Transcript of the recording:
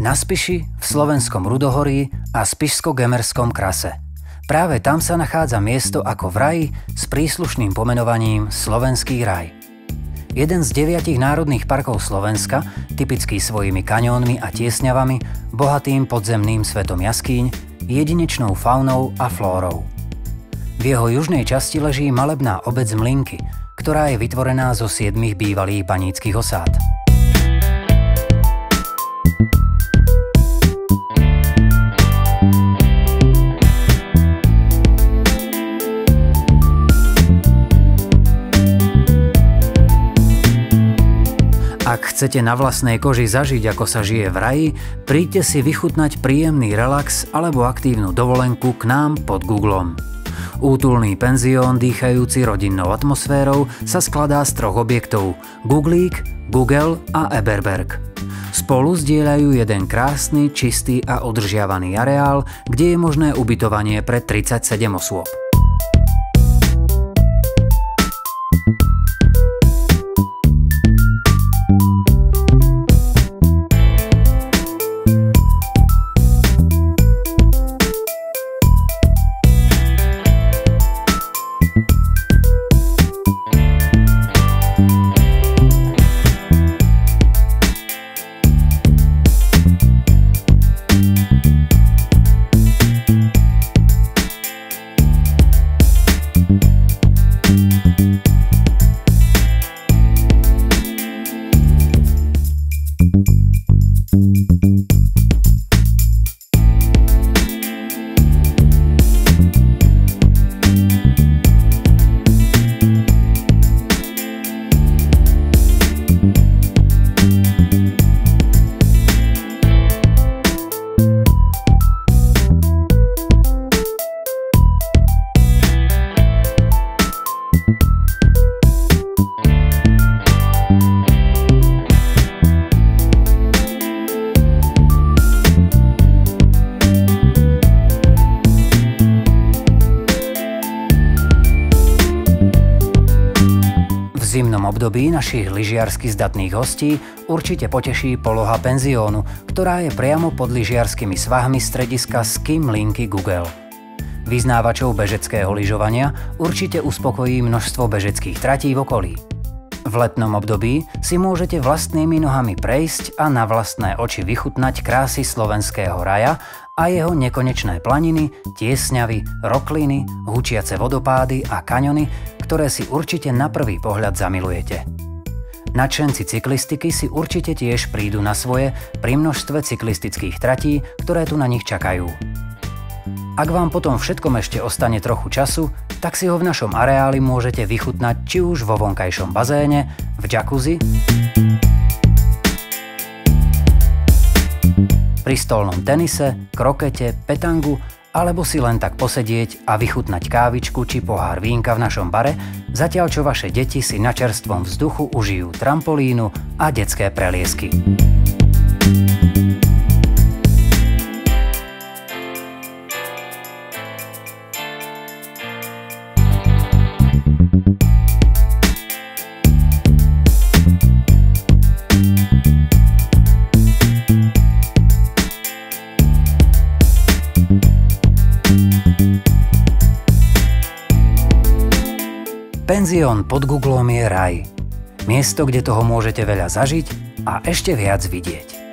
Na Spiši, v slovenskom Rudohorí a spišsko-gemerskom krase. Práve tam sa nachádza miesto ako v raji s príslušným pomenovaním Slovenský raj. Jeden z 9 národných parkov Slovenska, typický svojimi kaňónmi a tiesňavami, bohatým podzemným svetom jaskýň, jedinečnou faunou a flórou. V jeho južnej časti leží malebná obec Mlynky, ktorá je vytvorená zo 7 bývalých baníckych osád. Ak chcete na vlastnej koži zažiť, ako sa žije v raji, príďte si vychutnať príjemný relax alebo aktívnu dovolenku k nám pod Googlom. Útulný penzión dýchajúci rodinnou atmosférou sa skladá z 3 objektov – Googlík, Google a Eberberg. Spolu zdieľajú jeden krásny, čistý a udržiavaný areál, kde je možné ubytovanie pre 37 osôb. V zimnom období našich lyžiarsky zdatných hostí určite poteší poloha penziónu, ktorá je priamo pod lyžiarskymi svahmi strediska Ski Mlynky Google. Vyznávačov bežeckého lyžovania určite uspokojí množstvo bežeckých tratí v okolí. V letnom období si môžete vlastnými nohami prejsť a na vlastné oči vychutnať krásy slovenského raja a jeho nekonečné planiny, tiesňavy, rokliny, hučiace vodopády a kaňony, ktoré si určite na prvý pohľad zamilujete. Nadšenci cyklistiky si určite tiež prídu na svoje pri množstve cyklistických tratí, ktoré tu na nich čakajú. Ak vám potom všetkom ešte ostane trochu času, tak si ho v našom areáli môžete vychutnať či už vo vonkajšom bazéne, v jacuzzi, pri stolnom tenise, krokete, petangu, alebo si len tak posedieť a vychutnať kávičku či pohár vínka v našom bare, zatiaľ čo vaše deti si na čerstvom vzduchu užijú trampolínu a detské preliesky. Penzión pod Googlom je raj. Miesto, kde toho môžete veľa zažiť a ešte viac vidieť.